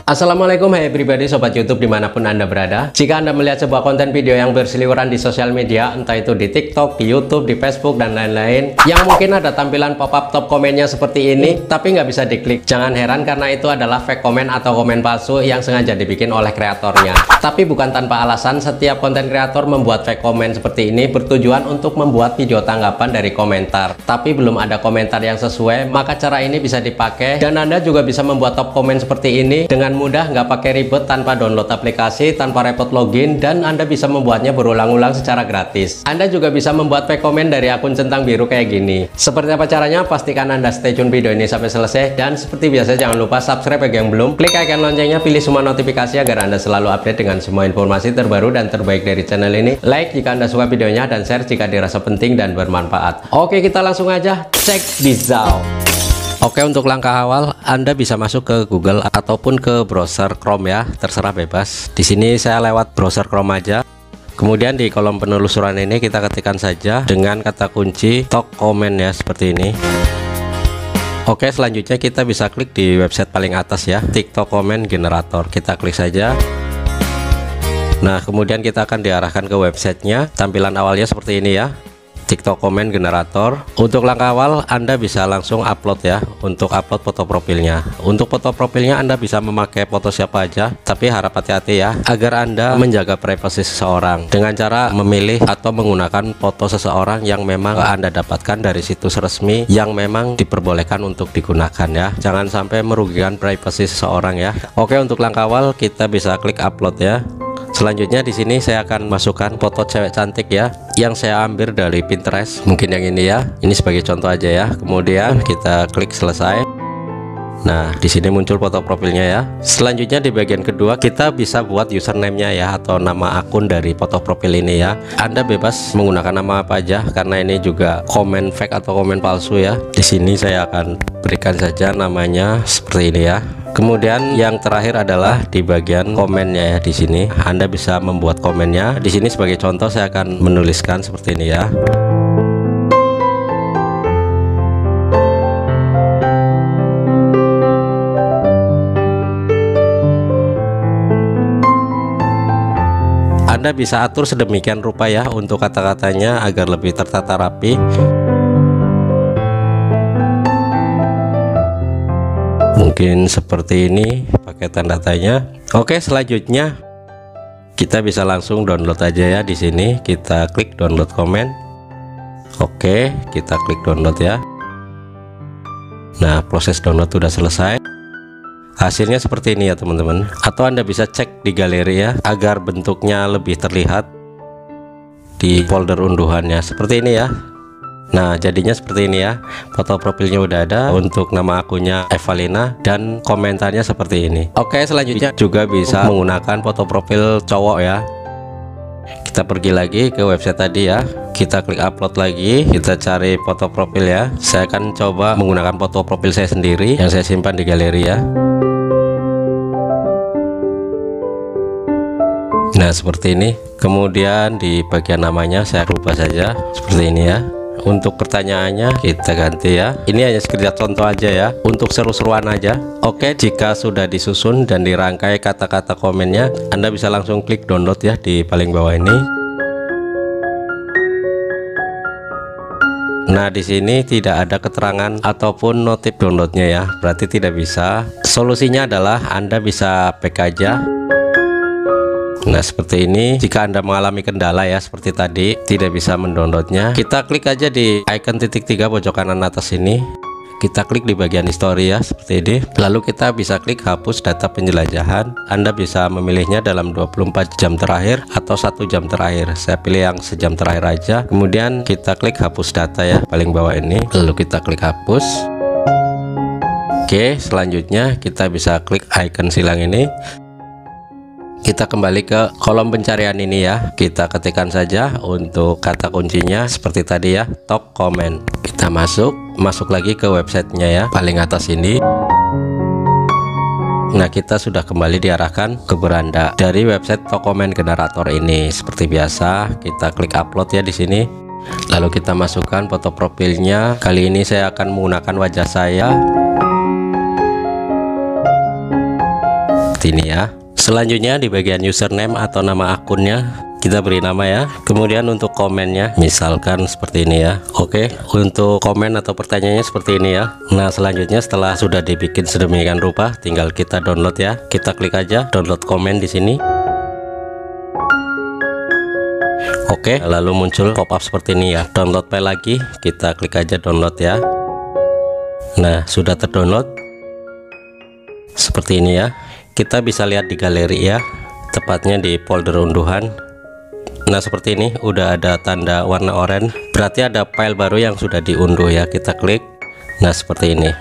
Assalamualaikum hai pribadi sobat YouTube dimanapun Anda berada. Jika Anda melihat sebuah konten video yang berseliweran di sosial media, entah itu di TikTok, di YouTube, di Facebook, dan lain-lain, yang mungkin ada tampilan pop-up top komennya seperti ini, tapi nggak bisa diklik, jangan heran karena itu adalah fake komen atau komen palsu yang sengaja dibikin oleh kreatornya. Tapi bukan tanpa alasan, setiap konten kreator membuat fake komen seperti ini bertujuan untuk membuat video tanggapan dari komentar. Tapi belum ada komentar yang sesuai, maka cara ini bisa dipakai, dan Anda juga bisa membuat top komen seperti ini dengan mudah, nggak pakai ribet, tanpa download aplikasi, tanpa repot login, dan Anda bisa membuatnya berulang-ulang secara gratis. Anda juga bisa membuat fake komen dari akun centang biru kayak gini. Seperti apa caranya? Pastikan Anda stay tune video ini sampai selesai, dan seperti biasa jangan lupa subscribe bagi yang belum, klik icon loncengnya, pilih semua notifikasi agar Anda selalu update dengan semua informasi terbaru dan terbaik dari channel ini. Like jika Anda suka videonya, dan share jika dirasa penting dan bermanfaat. Oke, kita langsung aja cek Bizao. Oke, untuk langkah awal Anda bisa masuk ke Google ataupun ke browser Chrome ya, terserah bebas. Di sini saya lewat browser Chrome aja. Kemudian di kolom penelusuran ini kita ketikkan saja dengan kata kunci top comment ya, seperti ini. Oke, selanjutnya kita bisa klik di website paling atas ya, TikTok Comment Generator. Kita klik saja. Nah, kemudian kita akan diarahkan ke websitenya. Tampilan awalnya seperti ini ya, TikTok Comment Generator. Untuk langkah awal Anda bisa langsung upload ya, untuk upload foto profilnya. Untuk foto profilnya Anda bisa memakai foto siapa aja, tapi harap hati-hati ya, agar Anda menjaga privasi seseorang dengan cara memilih atau menggunakan foto seseorang yang memang Anda dapatkan dari situs resmi yang memang diperbolehkan untuk digunakan ya. Jangan sampai merugikan privasi seseorang ya. Oke, untuk langkah awal kita bisa klik upload ya. Selanjutnya di sini saya akan masukkan foto cewek cantik ya, yang saya ambil dari Pinterest, mungkin yang ini ya. Ini sebagai contoh aja ya. Kemudian kita klik selesai. Nah, di sini muncul foto profilnya ya. Selanjutnya di bagian kedua kita bisa buat username-nya ya, atau nama akun dari foto profil ini ya. Anda bebas menggunakan nama apa aja karena ini juga komen fake atau komen palsu ya. Di sini saya akan berikan saja namanya seperti ini ya. Kemudian yang terakhir adalah di bagian komennya ya. Di sini Anda bisa membuat komennya. Di sini sebagai contoh saya akan menuliskan seperti ini ya. Anda bisa atur sedemikian rupa ya untuk kata-katanya agar lebih tertata rapi. Mungkin seperti ini pakai tanda tanya. Oke, selanjutnya kita bisa langsung download aja ya. Di sini kita klik download komen. Oke, kita klik download ya. Nah, proses download sudah selesai. Hasilnya seperti ini ya teman-teman. Atau Anda bisa cek di galeri ya, agar bentuknya lebih terlihat di folder unduhannya seperti ini ya. Nah, jadinya seperti ini ya. Foto profilnya udah ada, untuk nama akunnya Evalina, dan komentarnya seperti ini. Oke, selanjutnya juga bisa menggunakan foto profil cowok ya. Kita pergi lagi ke website tadi ya. Kita klik upload lagi, kita cari foto profil ya. Saya akan coba menggunakan foto profil saya sendiri yang saya simpan di galeri ya. Nah, seperti ini. Kemudian di bagian namanya saya rubah saja seperti ini ya. Untuk pertanyaannya kita ganti ya. Ini hanya sekedar contoh aja ya, untuk seru-seruan aja. Oke, jika sudah disusun dan dirangkai kata-kata komennya, Anda bisa langsung klik download ya di paling bawah ini. Nah, di sini tidak ada keterangan ataupun notif downloadnya ya, berarti tidak bisa. Solusinya adalah Anda bisa pack aja. Nah, seperti ini. Jika Anda mengalami kendala ya seperti tadi, tidak bisa mendownloadnya, kita klik aja di icon titik 3 pojok kanan atas ini. Kita klik di bagian history ya, seperti ini. Lalu kita bisa klik hapus data penjelajahan. Anda bisa memilihnya dalam 24 jam terakhir atau 1 jam terakhir. Saya pilih yang sejam terakhir aja. Kemudian kita klik hapus data ya, paling bawah ini. Lalu kita klik hapus. Oke, selanjutnya kita bisa klik icon silang ini. Kita kembali ke kolom pencarian ini ya. Kita ketikkan saja untuk kata kuncinya seperti tadi ya, top comment. Kita masuk lagi ke websitenya ya, paling atas ini. Nah, kita sudah kembali diarahkan ke beranda dari website TikTok Comment Generator ini. Seperti biasa, kita klik upload ya di sini. Lalu kita masukkan foto profilnya. Kali ini saya akan menggunakan wajah saya. seperti ini ya. Selanjutnya di bagian username atau nama akunnya kita beri nama ya. Kemudian untuk komennya misalkan seperti ini ya. Oke, untuk komen atau pertanyaannya seperti ini ya. Nah, selanjutnya setelah sudah dibikin sedemikian rupa, tinggal kita download ya. Kita klik aja download komen di sini. Oke, lalu muncul pop-up seperti ini ya. Download file lagi, kita klik aja download ya. Nah, sudah terdownload seperti ini ya. Kita bisa lihat di galeri ya, tepatnya di folder unduhan. Nah, seperti ini udah ada tanda warna oranye, berarti ada file baru yang sudah diunduh ya. Kita klik. Nah, seperti ini.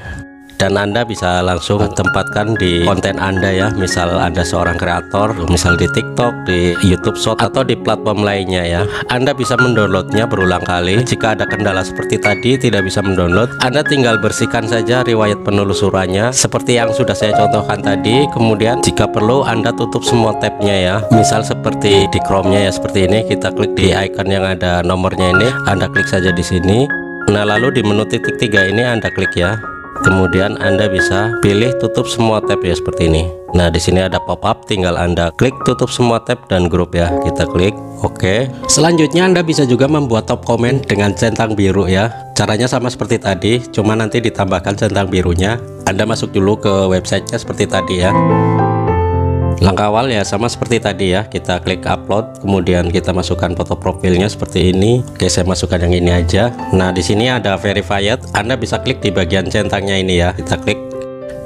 Dan Anda bisa langsung tempatkan di konten Anda ya. Misal Anda seorang kreator, misal di TikTok, di YouTube Short, atau di platform lainnya ya. Anda bisa mendownloadnya berulang kali. Jika ada kendala seperti tadi tidak bisa mendownload, Anda tinggal bersihkan saja riwayat penelusurannya seperti yang sudah saya contohkan tadi. Kemudian jika perlu Anda tutup semua tabnya ya. Misal seperti di Chrome-nya ya, seperti ini. Kita klik di icon yang ada nomornya ini, Anda klik saja di sini. Nah, lalu di menu titik 3 ini Anda klik ya. Kemudian Anda bisa pilih tutup semua tab ya, seperti ini. Nah, di sini ada pop-up, tinggal Anda klik tutup semua tab dan grup ya. Kita klik oke. Selanjutnya Anda bisa juga membuat top komen dengan centang biru ya. Caranya sama seperti tadi, cuma nanti ditambahkan centang birunya. Anda masuk dulu ke websitenya seperti tadi ya. Langkah awal ya sama seperti tadi ya. Kita klik upload, kemudian kita masukkan foto profilnya seperti ini. Oke, saya masukkan yang ini aja. Nah, di sini ada verified. Anda bisa klik di bagian centangnya ini ya. Kita klik.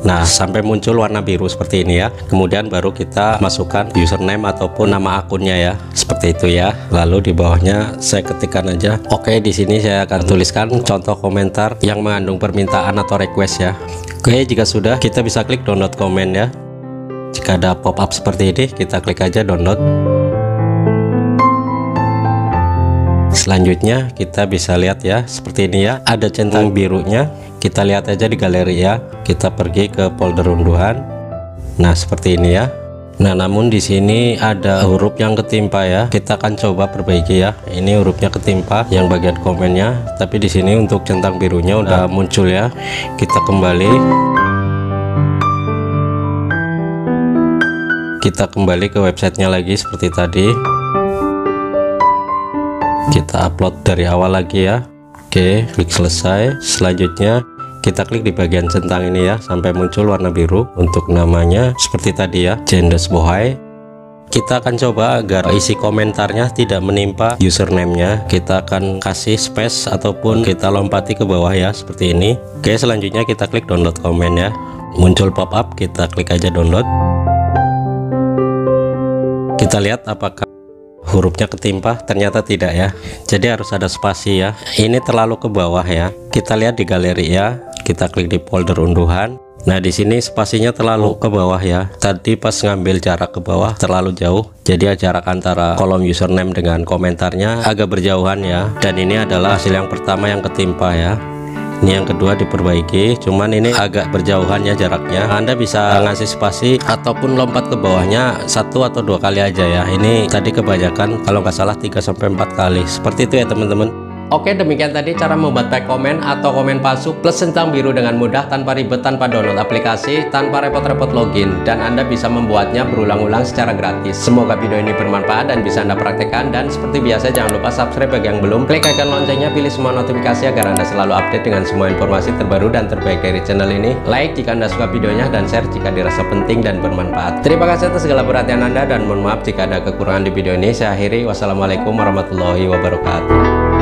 Nah, sampai muncul warna biru seperti ini ya. Kemudian baru kita masukkan username ataupun nama akunnya ya. Seperti itu ya. Lalu di bawahnya saya ketikkan aja. Oke, di sini saya akan tuliskan contoh komentar yang mengandung permintaan atau request ya. Oke, jika sudah kita bisa klik download komen ya. Jika ada pop-up seperti ini, kita klik aja download. Selanjutnya kita bisa lihat ya, seperti ini ya, ada centang birunya. Kita lihat aja di galeri ya. Kita pergi ke folder unduhan. Nah, seperti ini ya. Nah, namun di sini ada huruf yang ketimpa ya. Kita akan coba perbaiki ya. Ini hurufnya ketimpa yang bagian komennya, tapi di sini untuk centang birunya udah muncul ya. Kita kembali. Kita kembali ke websitenya lagi seperti tadi. Kita upload dari awal lagi ya. Oke, klik selesai. Selanjutnya kita klik di bagian centang ini ya, sampai muncul warna biru. Untuk namanya seperti tadi ya, Jendes Bohai. Kita akan coba agar isi komentarnya tidak menimpa username-nya. Kita akan kasih space ataupun kita lompati ke bawah ya, seperti ini. Oke, selanjutnya kita klik download komen ya. Muncul pop-up, kita klik aja download. Kita lihat apakah hurufnya ketimpa. Ternyata tidak ya, jadi harus ada spasi ya. Ini terlalu ke bawah ya. Kita lihat di galeri ya. Kita klik di folder unduhan. Nah, di sini spasinya terlalu ke bawah ya. Tadi pas ngambil jarak ke bawah terlalu jauh, jadi jarak antara kolom username dengan komentarnya agak berjauhan ya. Dan ini adalah hasil yang pertama yang ketimpa ya. Ini yang kedua diperbaiki, cuman ini agak berjauhan ya jaraknya. Anda bisa ngasih spasi ataupun lompat ke bawahnya 1 atau 2 kali aja ya. Ini tadi kebanyakan, kalau nggak salah 3-4 kali. Seperti itu ya teman-teman. Oke, demikian tadi cara membuat tag komen atau komen palsu plus centang biru dengan mudah, tanpa ribet, tanpa download aplikasi, tanpa repot-repot login, dan Anda bisa membuatnya berulang-ulang secara gratis. Semoga video ini bermanfaat dan bisa Anda praktekkan. Dan seperti biasa, jangan lupa subscribe bagi yang belum, klik icon loncengnya, pilih semua notifikasi agar Anda selalu update dengan semua informasi terbaru dan terbaik dari channel ini. Like jika Anda suka videonya dan share jika dirasa penting dan bermanfaat. Terima kasih atas segala perhatian Anda dan mohon maaf jika ada kekurangan di video ini. Saya akhiri, wassalamualaikum warahmatullahi wabarakatuh.